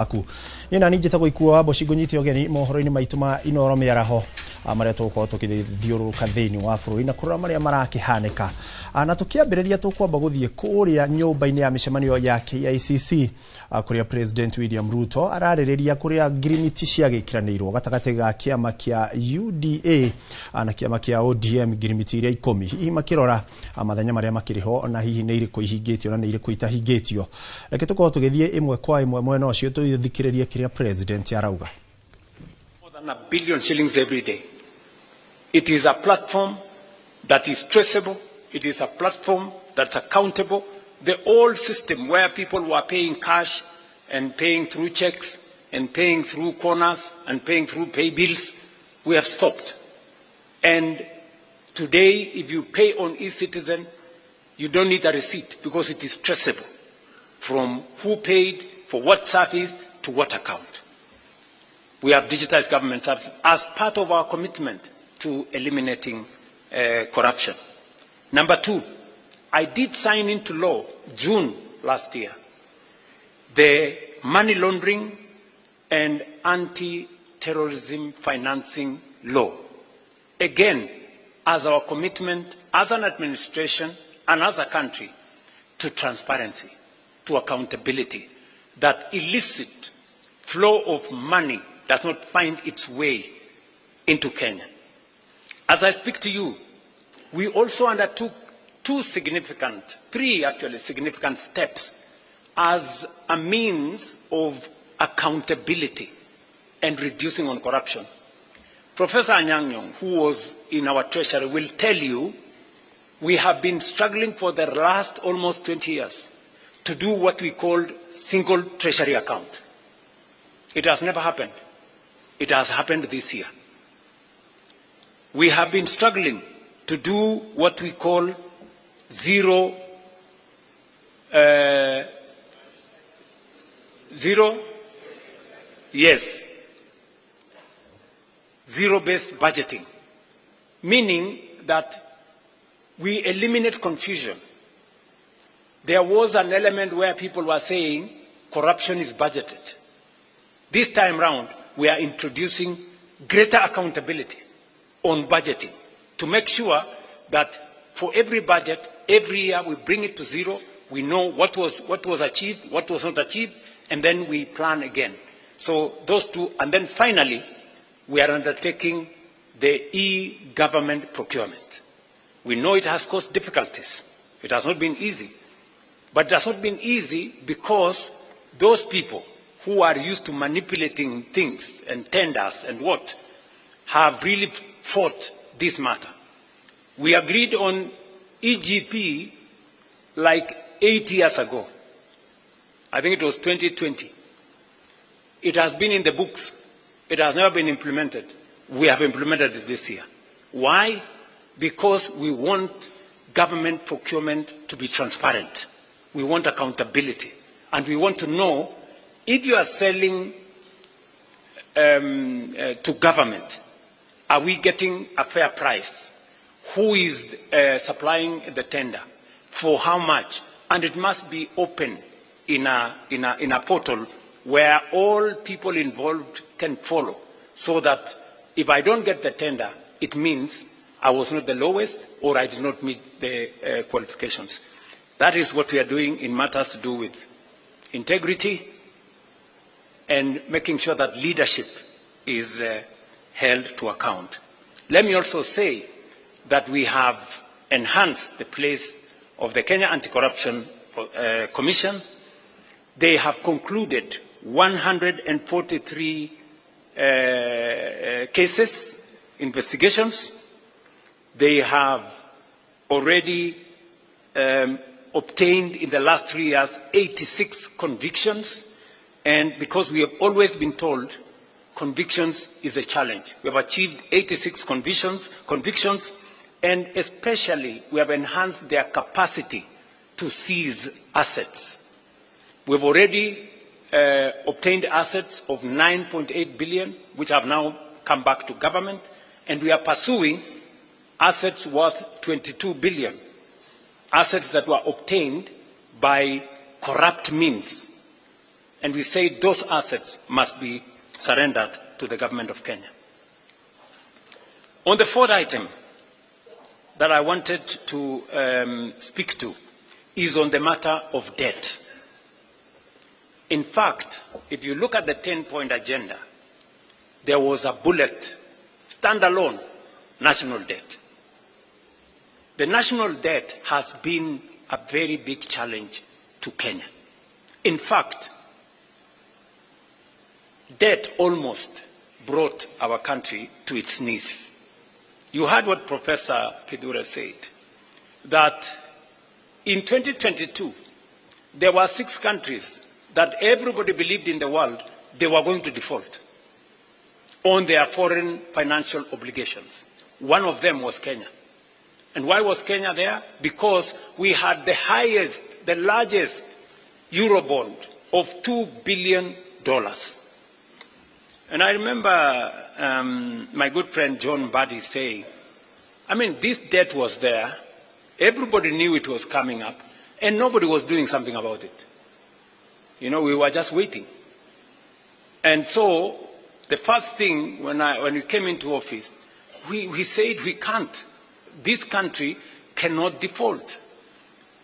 aku nina ninjita guikua bocingo nyite ogeni mohoro-ini maitu ma inoro miaraho maria tugukorwo tukithiururuka thiini wa bururi na kurora maria marakihanika na tukiambiriria tukwamba guthie kuria nyumba-ini ya micemanio ya KICC kuria President William Ruto araririria kuria ngirimiti ciagikiraniirwo gatagati ga kiama kia UDA na kiama kia ODM ngirimiti iria 10 hihi makirora mathenya maria makiriho na hihi ni iriku ihingitio na ni iriku itahingitio reke tukorwo tugithie imwe kwa imwe mwena ucio tuthikiririe kiria President arauga. More than $1 billion shillings every day. It is a platform that is traceable. It is a platform that's accountable. The old system where people were paying cash and paying through checks and paying through corners and paying through pay bills, we have stopped. And today, if you pay on eCitizen, you don't need a receipt because it is traceable from who paid, for what service, to what account. We have digitized government services as part of our commitment to eliminating corruption. Number two, I did sign into law, June last year, the money laundering and anti-terrorism financing law. Again, as our commitment as an administration and as a country to transparency, to accountability, that illicit flow of money does not find its way into Kenya. As I speak to you, we also undertook three significant steps as a means of accountability and reducing on corruption. Professor Anyang, who was in our treasury, will tell you we have been struggling for the last almost 20 years to do what we called single treasury account. It has never happened. It has happened this year. We have been struggling to do what we call zero-based budgeting, meaning that we eliminate confusion. There was an element where people were saying corruption is budgeted. This time round, we are introducing greater accountability on budgeting to make sure that for every budget, every year we bring it to zero. We know what was achieved, what was not achieved, and then we plan again. So those two, and then finally, we are undertaking the e-government procurement. We know it has caused difficulties. It has not been easy. But it has not been easy because those people who are used to manipulating things and tenders and what have really fought this matter. We agreed on EGP like 8 years ago. I think it was 2020. It has been in the books. It has never been implemented. We have implemented it this year. Why? Because we want government procurement to be transparent. We want accountability. And we want to know if you are selling to government, are we getting a fair price? Who is supplying the tender? For how much? And it must be open in a portal where all people involved can follow, so that if I don't get the tender, it means I was not the lowest or I did not meet the qualifications. That is what we are doing in matters to do with integrity and making sure that leadership is held to account. Let me also say that we have enhanced the place of the Kenya Anti-Corruption Commission. They have concluded 143 cases, investigations. They have already obtained in the last 3 years 86 convictions. And because we have always been told convictions is a challenge, we have achieved 86 convictions, and especially we have enhanced their capacity to seize assets. We've already obtained assets of 9.8 billion, which have now come back to government, and we are pursuing assets worth 22 billion, assets that were obtained by corrupt means. And we say those assets must be surrendered to the government of Kenya. On the fourth item that I wanted to speak to is on the matter of debt. In fact, if you look at the 10-point agenda, there was a bullet, standalone, national debt. The national debt has been a very big challenge to Kenya. In fact, debt almost brought our country to its knees. You heard what Professor Kidura said, that in 2022, there were 6 countries that everybody believed in the world they were going to default on their foreign financial obligations. One of them was Kenya. And why was Kenya there? Because we had the highest, the largest Eurobond of $2 billion. And I remember my good friend John Buddy saying, I mean, this debt was there, everybody knew it was coming up, and nobody was doing something about it. You know, we were just waiting. And so the first thing when we came into office, we said we can't. This country cannot default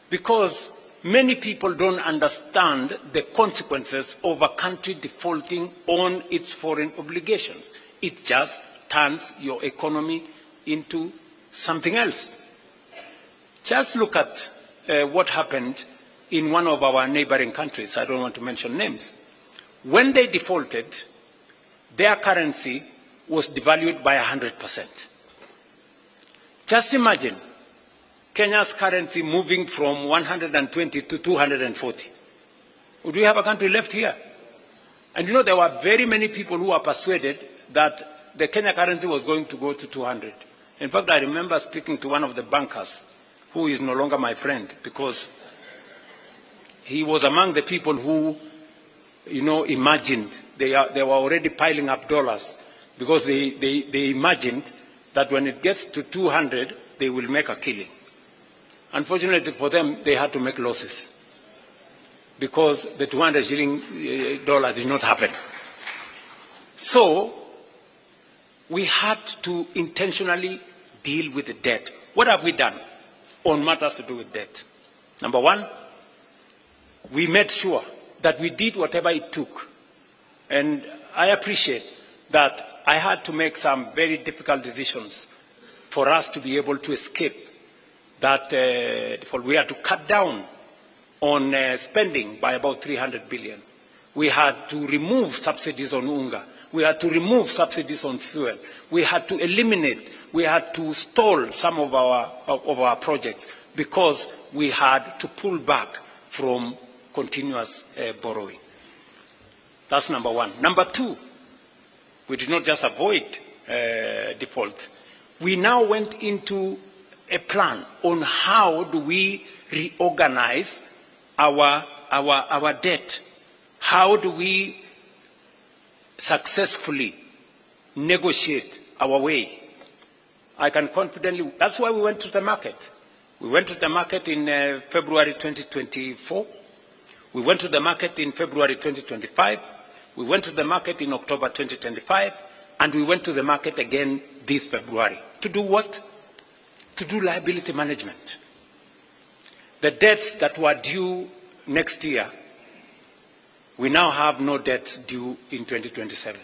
because many people don't understand the consequences of a country defaulting on its foreign obligations. It just turns your economy into something else. Just look at what happened in one of our neighboring countries. I don't want to mention names. When they defaulted, their currency was devalued by 100%. Just imagine Kenya's currency moving from 120 to 240. Would we have a country left here? And you know, there were very many people who were persuaded that the Kenya currency was going to go to 200. In fact, I remember speaking to one of the bankers, who is no longer my friend, because he was among the people who, you know, imagined they were already piling up dollars because they imagined that when it gets to 200, they will make a killing. Unfortunately for them, they had to make losses because the 200 shilling dollar did not happen. So we had to intentionally deal with the debt. What have we done on matters to do with debt? Number one, we made sure that we did whatever it took. And I appreciate that I had to make some very difficult decisions for us to be able to escape that. We had to cut down on spending by about 300 billion. We had to remove subsidies on unga. We had to remove subsidies on fuel. We had to eliminate, we had to stall some of our projects because we had to pull back from continuous borrowing. That's number one. Number two, we did not just avoid default. We now went into a plan on how do we reorganize our debt. How do we successfully negotiate our way? I can confidently, that's why we went to the market. We went to the market in February 2024. We went to the market in February 2025. We went to the market in October 2025. And we went to the market again this February. To do what? To do liability management. The debts that were due next year, we now have no debts due in 2027.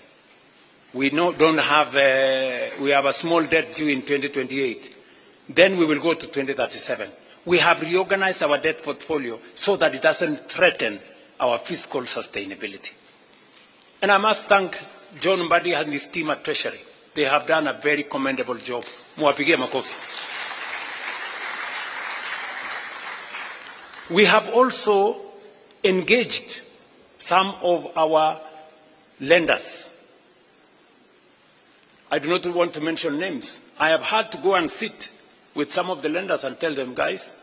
We have a small debt due in 2028. Then we will go to 2037. We have reorganized our debt portfolio so that it doesn't threaten our fiscal sustainability. And I must thank John Mbadi and his team at Treasury. They have done a very commendable job. Muwapigie makofi. We have also engaged some of our lenders. I do not want to mention names. I have had to go and sit with some of the lenders and tell them, guys,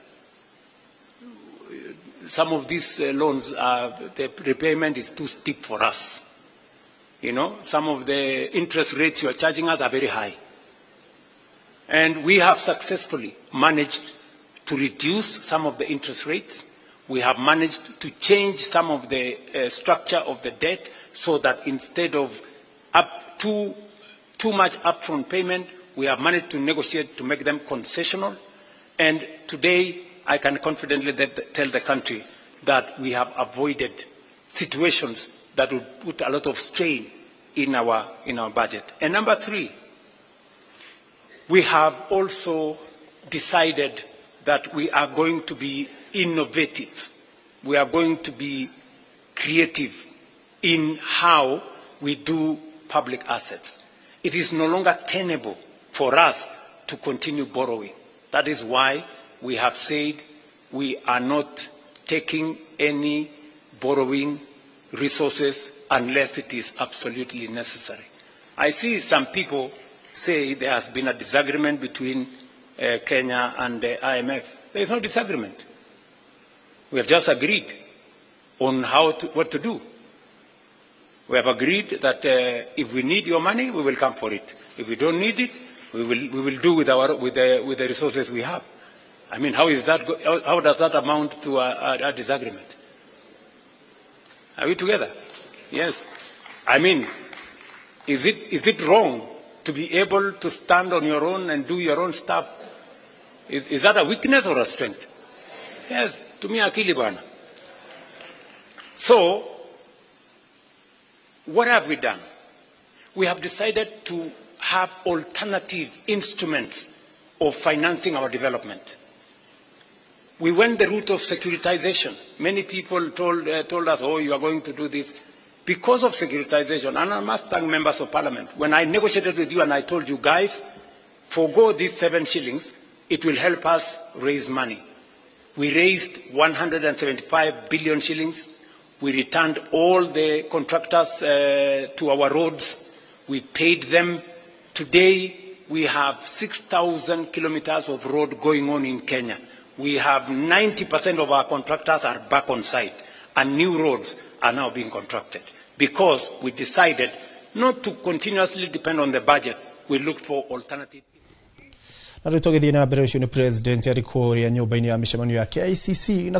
some of these loans, the repayment is too steep for us. You know, some of the interest rates you are charging us are very high. And we have successfully managed to reduce some of the interest rates. we have managed to change some of the structure of the debt so that instead of too much upfront payment, we have managed to negotiate to make them concessional. And today, I can confidently tell the country that we have avoided situations that would put a lot of strain in our budget. And number three, we have also decided that we are going to be innovative. We are going to be creative in how we do public assets. It is no longer tenable for us to continue borrowing. That is why we have said we are not taking any borrowing resources unless it is absolutely necessary. I see some people say there has been a disagreement between Kenya and the IMF. There is no disagreement. We have just agreed on what to do. We have agreed that if we need your money, we will come for it. If we don't need it, we will do with the resources we have. I mean, how does that amount to a disagreement? Are we together? Yes. I mean, is it wrong to be able to stand on your own and do your own stuff? Is that a weakness or a strength? Yes, to me, akili bwana. So, what have we done? We have decided to have alternative instruments of financing our development. We went the route of securitization. Many people told us, oh, you are going to do this. Because of securitization, and I must thank members of parliament, when I negotiated with you and I told you, guys, forgo these 7 shillings, it will help us raise money. We raised 175 billion shillings. We returned all the contractors to our roads. We paid them. Today, we have 6,000 kilometers of road going on in Kenya. We have 90% of our contractors are back on site, and new roads are now being contracted because we decided not to continuously depend on the budget. We looked for alternative. Na rĩu tũgĩthiĩ na mbere ũcio nĩ president arĩ kũrĩa nyũmba-inĩ ya mĩcemanio ya KICC na